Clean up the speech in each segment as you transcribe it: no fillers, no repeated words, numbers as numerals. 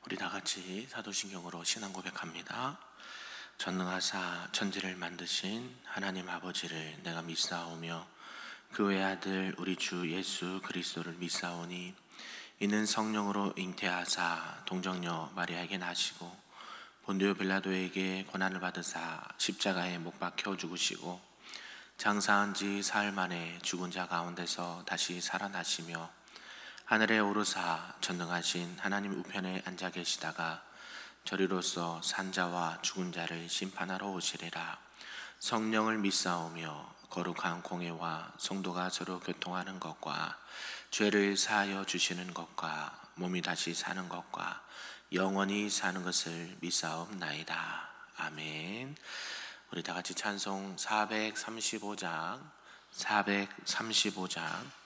우리 다 같이 사도신경으로 신앙 고백합니다. 전능하사 천지를 만드신 하나님 아버지를 내가 믿사오며 그 외아들 우리 주 예수 그리스도를 믿사오니 이는 성령으로 잉태하사 동정녀 마리아에게 나시고 본디오 빌라도에게 고난을 받으사 십자가에 못 박혀 죽으시고 장사한 지 사흘 만에 죽은 자 가운데서 다시 살아나시며 하늘에 오르사 전능하신 하나님 우편에 앉아 계시다가 저리로서 산자와 죽은 자를 심판하러 오시리라. 성령을 믿사오며 거룩한 공회와 성도가 서로 교통하는 것과 죄를 사하여 주시는 것과 몸이 다시 사는 것과 영원히 사는 것을 믿사옵나이다. 아멘. 우리 다 같이 찬송 435장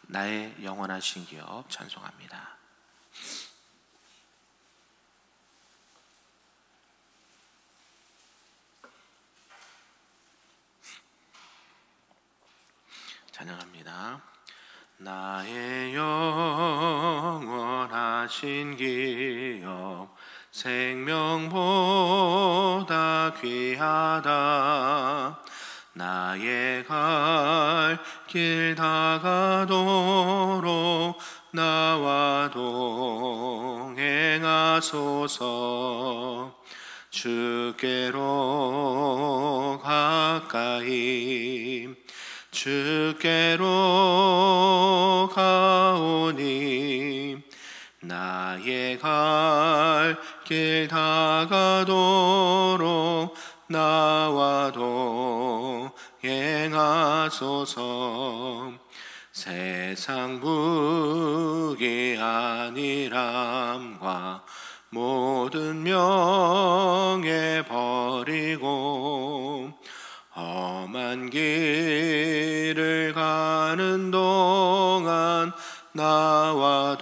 나의 영원하신 기업 찬송합니다. 찬양합니다. 나의 영원하신 기업 생명보다 귀하다. 나의 갈 길 다가도록 나와 동행하소서. 주께로 가까이 주께로 가오니 나의 갈 길 다가도록 나와 동행하소서. 세상 무기 아니람과 모든 명예 버리고 험한 길을 가는 동안 나와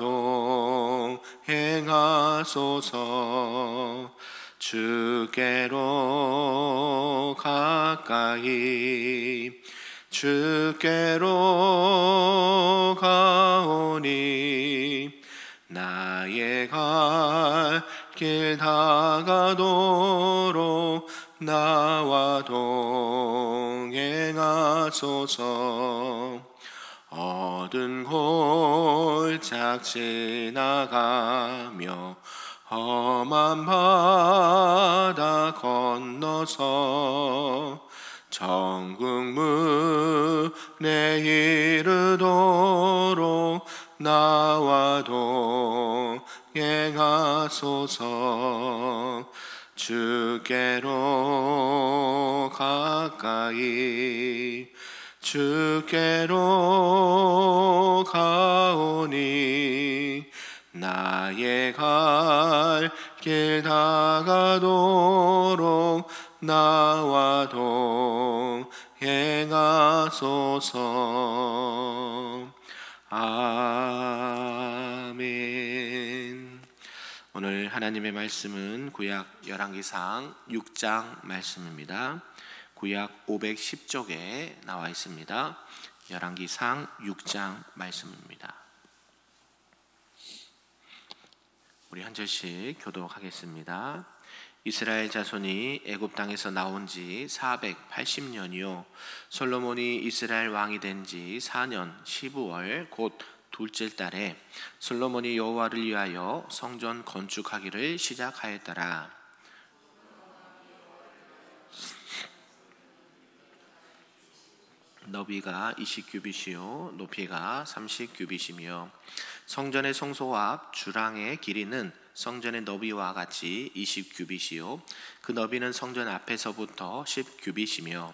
동행하소서. 주께로 가까이 주께로 가오니 나의 갈 길 다가도록 나와 동행하소서. 어두운 골짝 지나가며 험한 바다 건너서 천국문에 이르도록 나와 동행하소서. 주께로 가까이 주께로 가오니 나의 갈 길 다가도록 나와 동행하소서. 아멘. 오늘 하나님의 말씀은 구약 열왕기상 6장 말씀입니다. 구약 510쪽에 나와 있습니다. 열왕기상 6장 말씀입니다. 우리 한 절씩 교독하겠습니다. 이스라엘 자손이 애굽 땅에서 나온 지 480년이요 솔로몬이 이스라엘 왕이 된 지 4년 15월 곧 둘째 달에 솔로몬이 여호와를 위하여 성전 건축하기를 시작하였더라. 너비가 20규빗이요 높이가 30규빗이며 성전의 성소 앞 주랑의 길이는 성전의 너비와 같이 20규빗이요 그 너비는 성전 앞에서부터 10규빗이며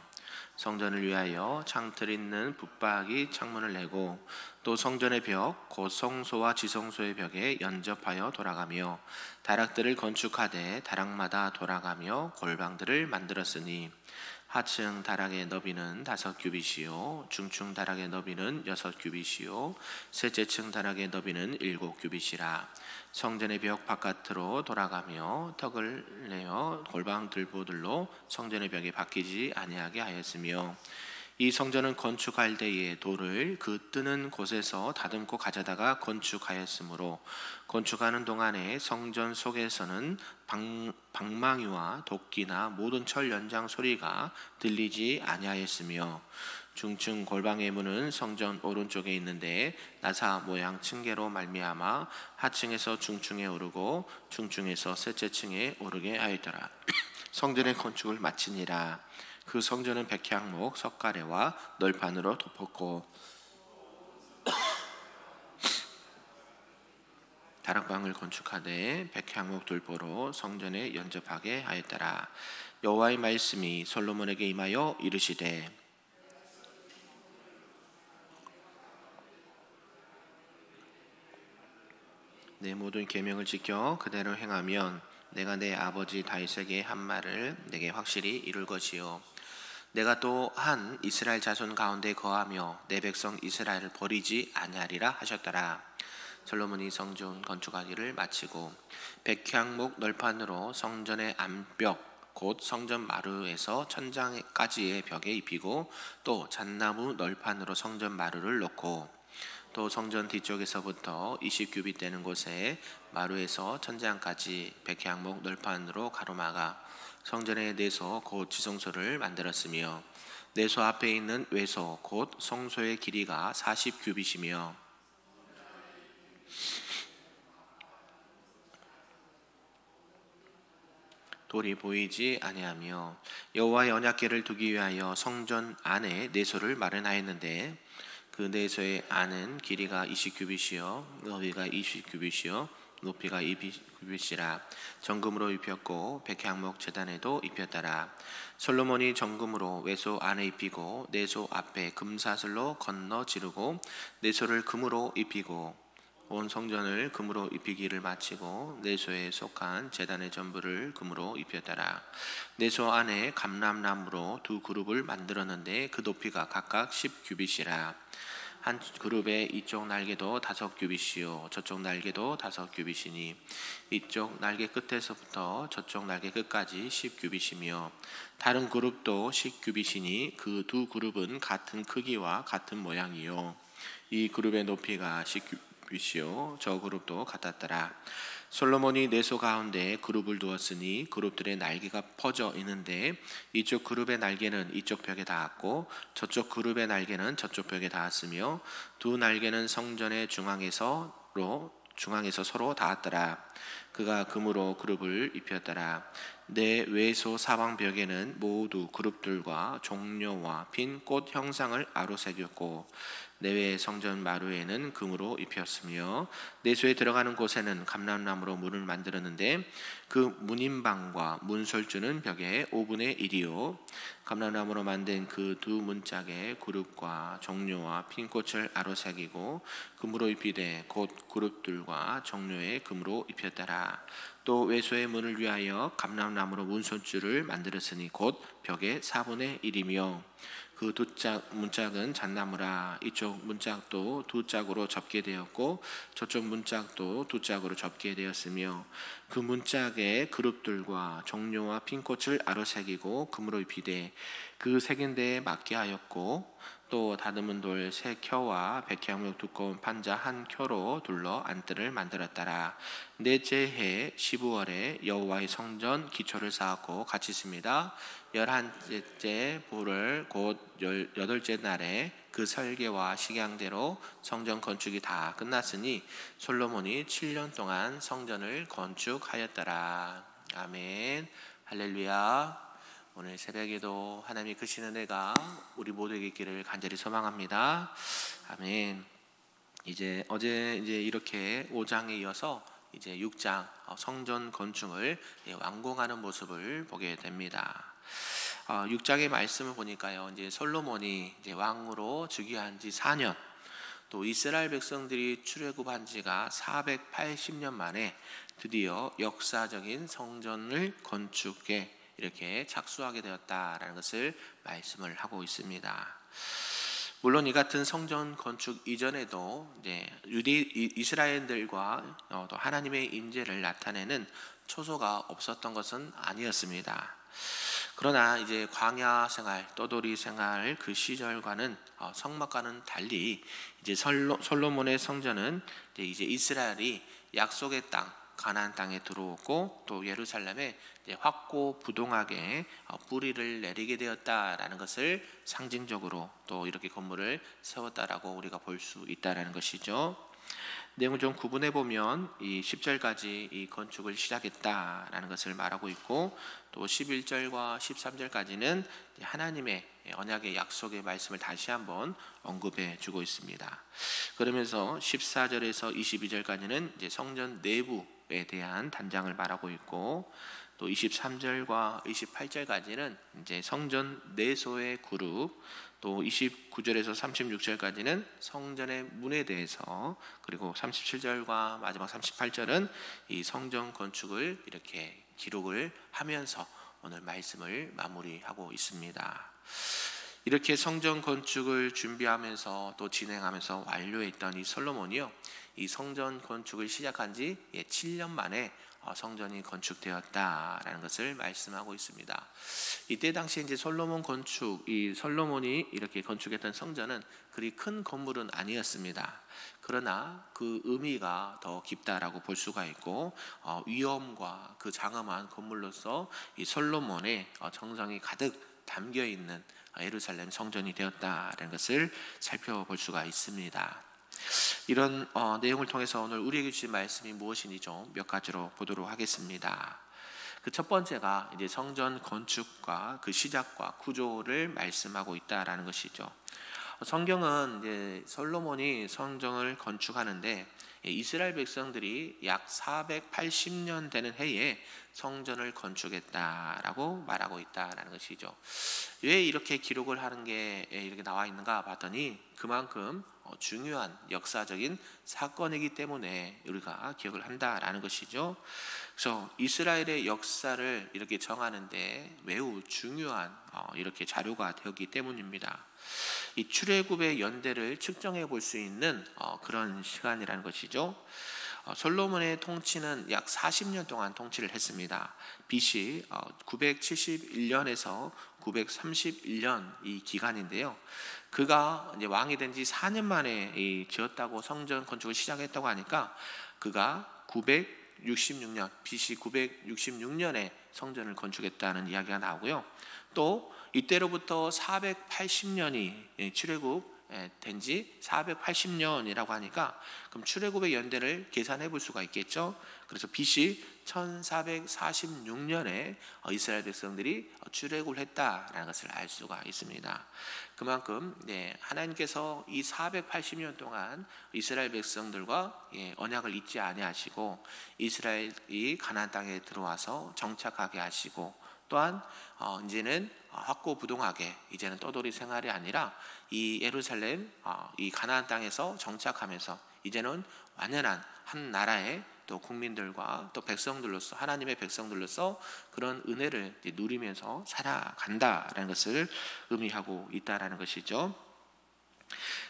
성전을 위하여 창틀 있는 붙박이 창문을 내고 또 성전의 벽 곧 성소와 지성소의 벽에 연접하여 돌아가며 다락들을 건축하되 다락마다 돌아가며 골방들을 만들었으니 하층 다락의 너비는 5규빗이요 중층 다락의 너비는 6규빗이요 셋째 층 다락의 너비는 7규빗이라. 성전의 벽 바깥으로 돌아가며 턱을 내어 골방 들보들로 성전의 벽에 박히지 아니하게 하였으며 이 성전은 건축할 때에 돌을 그 뜨는 곳에서 다듬고 가져다가 건축하였으므로 건축하는 동안에 성전 속에서는 방망이와 도끼나 모든 철 연장 소리가 들리지 아니하였으며 중층 골방의 문은 성전 오른쪽에 있는데 나사 모양 층계로 말미암아 하층에서 중층에 오르고 중층에서 셋째 층에 오르게 하였더라. 성전의 건축을 마치니라. 그 성전은 백향목 석가래와 널판으로 덮었고 다락방을 건축하되 백향목 돌보로 성전에 연접하게 하였더라. 여호와의 말씀이 솔로몬에게 임하여 이르시되 내 모든 계명을 지켜 그대로 행하면 내가 내 아버지 다윗에게 한 말을 내게 확실히 이룰 것이요 내가 또 한 이스라엘 자손 가운데 거하며 내 백성 이스라엘을 버리지 아니하리라 하셨더라. 솔로몬이 성전 건축하기를 마치고 백향목 널판으로 성전의 암벽 곧 성전 마루에서 천장까지의 벽에 입히고 또 잣나무 널판으로 성전 마루를 놓고 또 성전 뒤쪽에서부터 20규빗 되는 곳에 마루에서 천장까지 백향목 널판으로 가로막아 성전의 내소 곧 지성소를 만들었으며 내소 앞에 있는 외소 곧 성소의 길이가 40규빗이며 돌이 보이지 아니하며 여호와의 언약궤를 두기 위하여 성전 안에 내소를 마련하였는데 그 내소의 안은 길이가 20규빗이요 너비가 20규빗이요 높이가 20규빗이라 정금으로 입혔고 백향목 제단에도 입혔더라. 솔로몬이 정금으로 외소 안에 입히고 내소 앞에 금사슬로 건너 지르고 내소를 금으로 입히고 온 성전을 금으로 입히기를 마치고 내소에 속한 제단의 전부를 금으로 입혔더라. 내소 안에 감람나무로 두 그룹을 만들었는데 그 높이가 각각 10규빗이라 한 그룹의 이쪽 날개도 5규빗이요 저쪽 날개도 5규빗이니 이쪽 날개 끝에서부터 저쪽 날개 끝까지 10규빗이며 다른 그룹도 10규빗이니 그 두 그룹은 같은 크기와 같은 모양이요 이 그룹의 높이가 10규빗이요 저 그룹도 같았더라. 솔로몬이 내소 가운데 그룹을 두었으니 그룹들의 날개가 퍼져 있는데 이쪽 그룹의 날개는 이쪽 벽에 닿았고 저쪽 그룹의 날개는 저쪽 벽에 닿았으며 두 날개는 성전의 중앙에서 서로 닿았더라. 그가 금으로 그룹을 입혔더라. 내 외소 사방벽에는 모두 그룹들과 종려와 핀 꽃 형상을 아로새겼고 내외 성전 마루에는 금으로 입혔으며 내소에 들어가는 곳에는 감람나무로 문을 만들었는데 그 문인방과 문설주는 벽의 5분의 1이요 감람나무로 만든 그 두 문짝에 그룹과 종려와 핀 꽃을 아로새기고 금으로 입히되 곧 그룹들과 종려에 금으로 입혔더라. 또 외소의 문을 위하여 감람나무로 문설주를 만들었으니 곧 벽의 4분의 1이며 그 두 문짝은 잣나무라. 이쪽 문짝도 두 짝으로 접게 되었고 저쪽 문짝도 두 짝으로 접게 되었으며 그 문짝의 그룹들과 종려와 핀꽃을 아로새기고 금으로 입히되 그 새긴 데에 맞게 하였고 또 다듬은 돌 3켜와 백향목 두꺼운 판자 1켜로 둘러 안뜰을 만들었더라. 넷째 해 12월에 여호와의 성전 기초를 쌓았고 같이 있습니다. 11째 보를 곧 8째 날에 그 설계와 식양대로 성전 건축이 다 끝났으니 솔로몬이 7년 동안 성전을 건축하였더라. 아멘. 할렐루야. 오늘 새벽에도 하나님의 크신 은혜가 우리 모두에게 있기를 간절히 소망합니다. 아멘. 어제 이렇게 5장에 이어서 이제 6장 성전 건축을 완공하는 모습을 보게 됩니다. 6장의 말씀을 보니까요, 이제 솔로몬이 이제 왕으로 즉위한 지 4년, 또 이스라엘 백성들이 출애굽한 지가 480년 만에 드디어 역사적인 성전을 건축에 이렇게 착수하게 되었다라는 것을 말씀을 하고 있습니다. 물론 이 같은 성전 건축 이전에도 이제 이스라엘들과 또 하나님의 임재를 나타내는 초소가 없었던 것은 아니었습니다. 그러나 이제 광야 생활, 떠돌이 생활 그 시절과는 성막과는 달리 이제 솔로몬의 성전은 이제 이스라엘이 약속의 땅 가나안 땅에 들어오고 또 예루살렘에 확고 부동하게 뿌리를 내리게 되었다라는 것을 상징적으로 또 이렇게 건물을 세웠다라고 우리가 볼 수 있다라는 것이죠. 내용을 좀 구분해 보면 이 10절까지 이 건축을 시작했다라는 것을 말하고 있고, 또 11절과 13절까지는 하나님의 언약의 약속의 말씀을 다시 한번 언급해 주고 있습니다. 그러면서 14절에서 22절까지는 이제 성전 내부에 대한 단장을 말하고 있고, 또 23절과 28절까지는 이제 성전 내소의 그룹, 또 29절에서 36절까지는 성전의 문에 대해서, 그리고 37절과 마지막 38절은 이 성전 건축을 이렇게 기록을 하면서 오늘 말씀을 마무리하고 있습니다. 이렇게 성전 건축을 준비하면서 또 진행하면서 완료했던 이 솔로몬이요, 이 성전 건축을 시작한 지 7년 만에 성전이 건축되었다라는 것을 말씀하고 있습니다. 이때 당시에 이제 솔로몬이 이렇게 건축했던 성전은 그리 큰 건물은 아니었습니다. 그러나 그 의미가 더 깊다라고 볼 수가 있고, 위엄과 그 장엄한 건물로서 이 솔로몬의 정성이 가득 담겨 있는 예루살렘 성전이 되었다라는 것을 살펴볼 수가 있습니다. 이런 내용을 통해서 오늘 우리에게 주신 말씀이 무엇인지 좀 몇 가지로 보도록 하겠습니다. 그 첫 번째가 이제 성전 건축과 그 시작과 구조를 말씀하고 있다라는 것이죠. 성경은 이제 솔로몬이 성전을 건축하는데 이스라엘 백성들이 약 480년 되는 해에 성전을 건축했다라고 말하고 있다라는 것이죠. 왜 이렇게 기록을 하는 게 이렇게 나와 있는가 봤더니 그만큼 중요한 역사적인 사건이기 때문에 우리가 기억을 한다라는 것이죠. 그래서 이스라엘의 역사를 이렇게 정하는데 매우 중요한 이렇게 자료가 되었기 때문입니다. 이 출애굽의 연대를 측정해 볼 수 있는 그런 시간이라는 것이죠. 솔로몬의 통치는 약 40년 동안 통치를 했습니다. BC 971년에서 931년 이 기간인데요. 그가 이제 왕이 된 지 4년 만에 지었다고 성전 건축을 시작했다고 하니까 그가 966년 BC 966년에 성전을 건축했다는 이야기가 나오고요. 또 이때로부터 480년이 출애굽 된 지 480년이라고 하니까 그럼 출애굽의 연대를 계산해 볼 수가 있겠죠. 그래서 BC 1446년에 이스라엘 백성들이 출애굽을 했다라는 것을 알 수가 있습니다. 그만큼 하나님께서 이 480년 동안 이스라엘 백성들과 언약을 잊지 아니하시고 이스라엘이 가나안 땅에 들어와서 정착하게 하시고, 또한 이제는 확고부동하게 이제는 떠돌이 생활이 아니라 이 예루살렘 이 가나안 땅에서 정착하면서 이제는 완연한 한 나라의 또 국민들과 또 백성들로서 하나님의 백성들로서 그런 은혜를 누리면서 살아간다라는 것을 의미하고 있다라는 것이죠.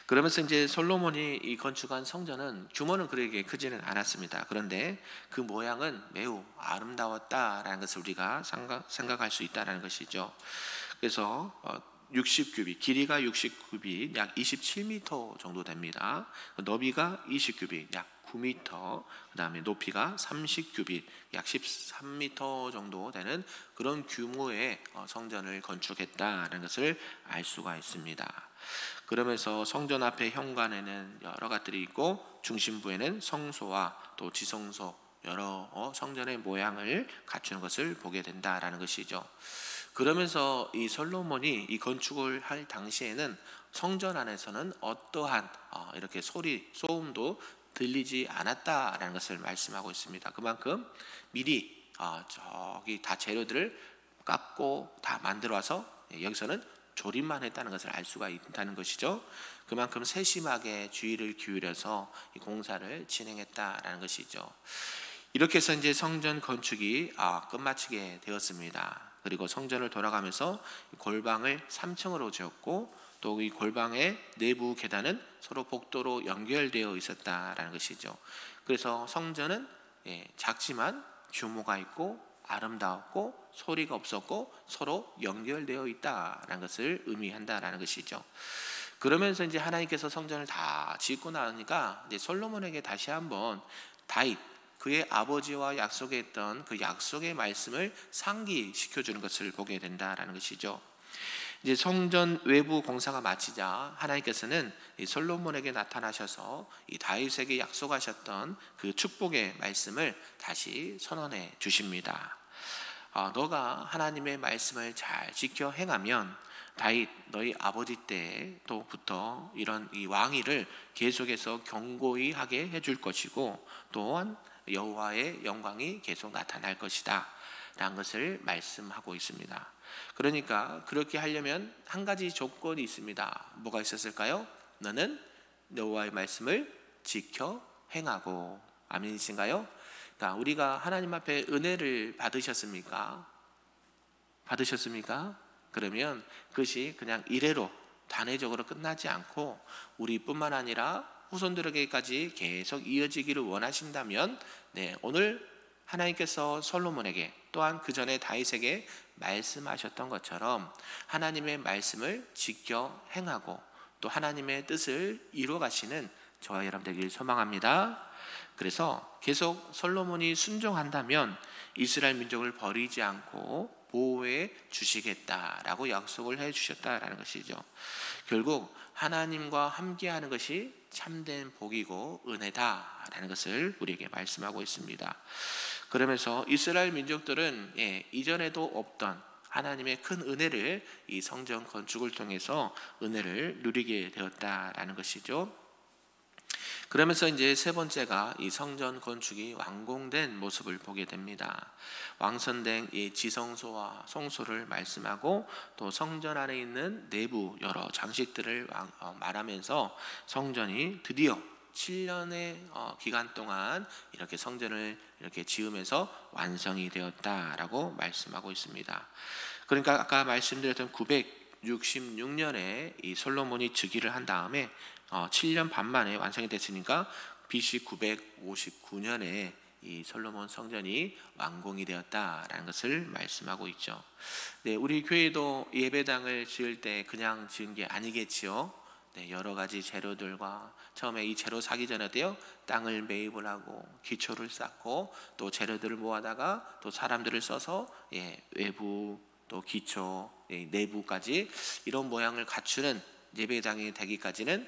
그러면서 이제 솔로몬이 이 건축한 성전은 규모는 그렇게 크지는 않았습니다. 그런데 그 모양은 매우 아름다웠다라는 것을 우리가 생각할 수 있다라는 것이죠. 그래서 60규빗, 길이가 60규빗, 약 27m 정도 됩니다. 너비가 20규빗, 약 9m, 그 다음에 높이가 30규빗, 약 13m 정도 되는 그런 규모의 성전을 건축했다는 것을 알 수가 있습니다. 그러면서 성전 앞에 현관에는 여러 것들이 있고 중심부에는 성소와 또 지성소, 여러 성전의 모양을 갖추는 것을 보게 된다라는 것이죠. 그러면서 이 솔로몬이 이 건축을 할 당시에는 성전 안에서는 어떠한 이렇게 소음도 들리지 않았다라는 것을 말씀하고 있습니다. 그만큼 미리 저기 다 재료들을 깎고 다 만들어 와서 여기서는 조립만 했다는 것을 알 수가 있다는 것이죠. 그만큼 세심하게 주의를 기울여서 이 공사를 진행했다라는 것이죠. 이렇게 해서 이제 성전 건축이 끝마치게 되었습니다. 그리고 성전을 돌아가면서 골방을 3층으로 지었고, 또 이 골방의 내부 계단은 서로 복도로 연결되어 있었다라는 것이죠. 그래서 성전은 작지만 규모가 있고 아름다웠고 소리가 없었고 서로 연결되어 있다라는 것을 의미한다라는 것이죠. 그러면서 이제 하나님께서 성전을 다 짓고 나니까 이제 솔로몬에게 다시 한번 다윗 그의 아버지와 약속했던 그 약속의 말씀을 상기시켜 주는 것을 보게 된다라는 것이죠. 이제 성전 외부 공사가 마치자 하나님께서는 이 솔로몬에게 나타나셔서 이 다윗에게 약속하셨던 그 축복의 말씀을 다시 선언해 주십니다. 너가 하나님의 말씀을 잘 지켜 행하면 다윗 너희 아버지 때부터 이런 이 왕위를 계속해서 견고히 하게 해줄 것이고 또한 여호와의 영광이 계속 나타날 것이다 라는 것을 말씀하고 있습니다. 그러니까 그렇게 하려면 한 가지 조건이 있습니다. 뭐가 있었을까요? 너는 여호와의 말씀을 지켜 행하고. 아멘이신가요? 그러니까 우리가 하나님 앞에 은혜를 받으셨습니까? 그러면 그것이 그냥 이래로 단회적으로 끝나지 않고 우리뿐만 아니라 후손들에게까지 계속 이어지기를 원하신다면 오늘 하나님께서 솔로몬에게 또한 그 전에 다윗에게 말씀하셨던 것처럼 하나님의 말씀을 지켜 행하고 또 하나님의 뜻을 이루어 가시는 저와 여러분 되길 소망합니다. 그래서 계속 솔로몬이 순종한다면 이스라엘 민족을 버리지 않고 보호해 주시겠다라고 약속을 해 주셨다라는 것이죠. 결국 하나님과 함께하는 것이 참된 복이고 은혜다라는 것을 우리에게 말씀하고 있습니다. 그러면서 이스라엘 민족들은 이전에도 없던 하나님의 큰 은혜를 이 성전 건축을 통해서 은혜를 누리게 되었다라는 것이죠. 그러면서 이제 세 번째가 이 성전 건축이 완공된 모습을 보게 됩니다. 완성된 이 지성소와 성소를 말씀하고 또 성전 안에 있는 내부 여러 장식들을 말하면서 성전이 드디어 7년의 기간 동안 이렇게 성전을 이렇게 지으면서 완성이 되었다라고 말씀하고 있습니다. 그러니까 아까 말씀드렸던 966년에 이 솔로몬이 즉위를 한 다음에 7년 반 만에 완성이 됐으니까 BC 959년에 이 솔로몬 성전이 완공이 되었다라는 것을 말씀하고 있죠. 우리 교회도 예배당을 지을 때 그냥 지은 게 아니겠지요. 여러 가지 재료들과 처음에 이 재료 사기 전에 땅을 매입을 하고 기초를 쌓고 또 재료들을 모아다가 또 사람들을 써서 외부 또 기초 내부까지 이런 모양을 갖추는 예배당이 되기까지는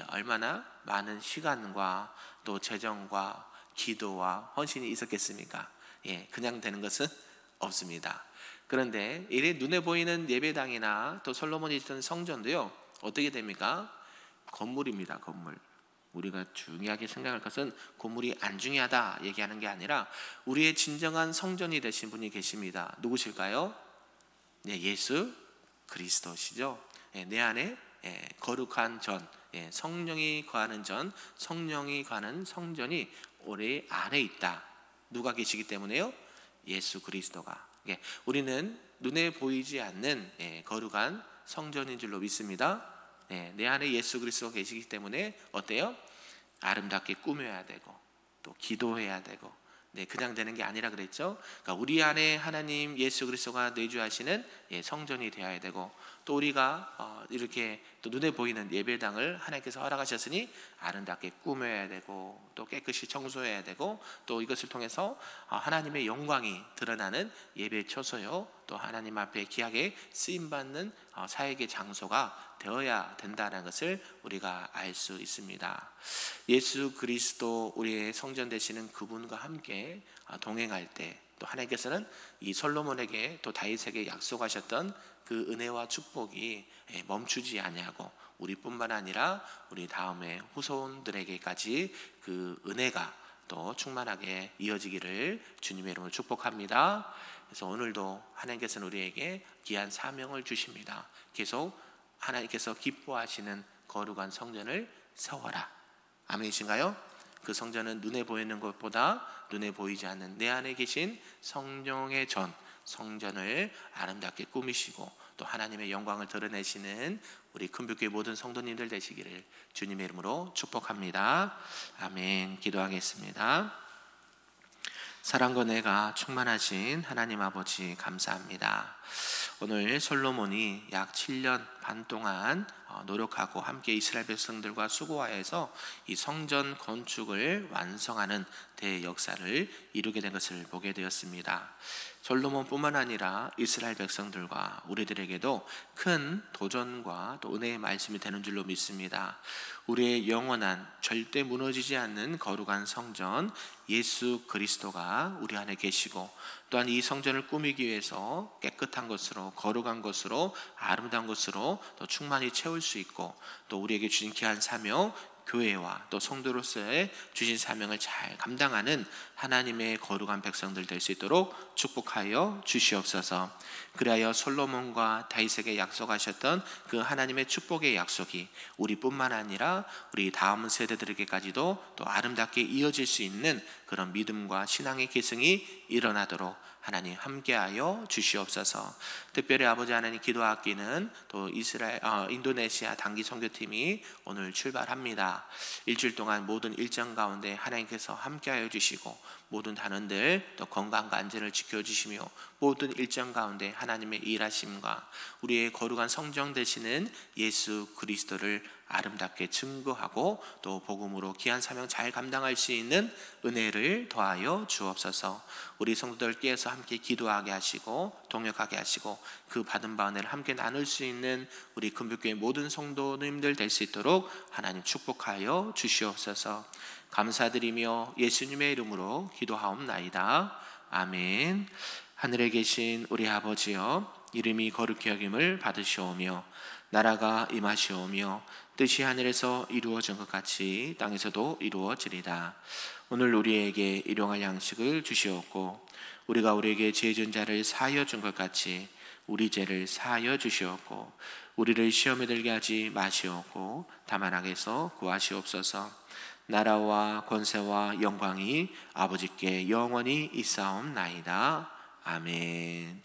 얼마나 많은 시간과 또 재정과 기도와 헌신이 있었겠습니까? 그냥 되는 것은 없습니다. 그런데 이래 눈에 보이는 예배당이나 또 솔로몬이 짓던 성전도요 어떻게 됩니까? 건물입니다. 건물. 우리가 중요하게 생각할 것은 건물이 안 중요하다 얘기하는 게 아니라 우리의 진정한 성전이 되신 분이 계십니다. 누구실까요? 예수 그리스도시죠. 내 안에 거룩한 전, 성령이 거하는 전, 성령이 거하는 성전이 우리 안에 있다. 누가 계시기 때문에요? 예수 그리스도가. 우리는 눈에 보이지 않는 거룩한 성전인 줄로 믿습니다. 내 안에 예수 그리스도가 계시기 때문에 어때요? 아름답게 꾸며야 되고 또 기도해야 되고 그냥 되는 게 아니라 그랬죠. 그러니까 우리 안에 하나님 예수 그리스도가 내주하시는 성전이 되어야 되고 또 우리가 이렇게 또 눈에 보이는 예배당을 하나님께서 허락하셨으니 아름답게 꾸며야 되고 또 깨끗이 청소해야 되고 또 이것을 통해서 하나님의 영광이 드러나는 예배 처소요 또 하나님 앞에 귀하게 쓰임받는 사역의 장소가 되어야 된다는 것을 우리가 알 수 있습니다. 예수 그리스도 우리의 성전 되시는 그분과 함께 동행할 때 또 하나님께서는 이 솔로몬에게 또 다윗에게 약속하셨던 그 은혜와 축복이 멈추지 아니하고 우리뿐만 아니라 우리 다음에 후손들에게까지 그 은혜가 또 충만하게 이어지기를 주님의 이름으로 축복합니다. 그래서 오늘도 하나님께서는 우리에게 귀한 사명을 주십니다. 계속 하나님께서 기뻐하시는 거룩한 성전을 세워라. 아멘이신가요? 그 성전은 눈에 보이는 것보다 눈에 보이지 않는 내 안에 계신 성령의 전, 성전을 아름답게 꾸미시고 또 하나님의 영광을 드러내시는 우리 큰빛교회 모든 성도님들 되시기를 주님의 이름으로 축복합니다. 아멘. 기도하겠습니다. 사랑과 은혜가 충만하신 하나님 아버지 감사합니다. 오늘 솔로몬이 약 7년 반 동안 노력하고 함께 이스라엘 백성들과 수고하여서 이 성전 건축을 완성하는 대역사를 이루게 된 것을 보게 되었습니다. 솔로몬뿐만 아니라 이스라엘 백성들과 우리들에게도 큰 도전과 또 은혜의 말씀이 되는 줄로 믿습니다. 우리의 영원한 절대 무너지지 않는 거룩한 성전 예수 그리스도가 우리 안에 계시고, 또한 이 성전을 꾸미기 위해서 깨끗한 것으로, 거룩한 것으로, 아름다운 것으로 또 충만히 채울 수 있고, 또 우리에게 주신 귀한 사명, 교회와 또 성도로서의 주신 사명을 잘 감당하는 하나님의 거룩한 백성들 될 수 있도록 축복하여 주시옵소서. 그리하여 솔로몬과 다윗에게 약속하셨던 그 하나님의 축복의 약속이 우리뿐만 아니라 우리 다음 세대들에게까지도 또 아름답게 이어질 수 있는 그런 믿음과 신앙의 계승이 일어나도록 하나님 함께하여 주시옵소서. 특별히 아버지 하나님 기도하기는 또 인도네시아 단기 선교팀이 오늘 출발합니다. 일주일 동안 모든 일정 가운데 하나님께서 함께하여 주시고, 모든 단원들 또 건강과 안전을 지켜주시며, 모든 일정 가운데 하나님의 일하심과 우리의 거룩한 성정 되시는 예수 그리스도를 아름답게 증거하고 또 복음으로 귀한 사명 잘 감당할 수 있는 은혜를 더하여 주옵소서. 우리 성도들께서 함께 기도하게 하시고 동역하게 하시고 그 받은 바 은혜를 함께 나눌 수 있는 우리 금빛교회 모든 성도님들 될 수 있도록 하나님 축복하여 주시옵소서. 감사드리며 예수님의 이름으로 기도하옵나이다. 아멘. 하늘에 계신 우리 아버지여, 이름이 거룩히 여김을 받으시오며 나라가 임하시오며 뜻이 하늘에서 이루어진 것 같이 땅에서도 이루어지리다. 오늘 우리에게 일용할 양식을 주시옵고, 우리가 우리에게 죄 지은 자를 사하여 준 것 같이 우리 죄를 사하여 주시옵고, 우리를 시험에 들게 하지 마시옵고 다만 악에서 구하시옵소서. 나라와 권세와 영광이 아버지께 영원히 있사옵나이다. 아멘.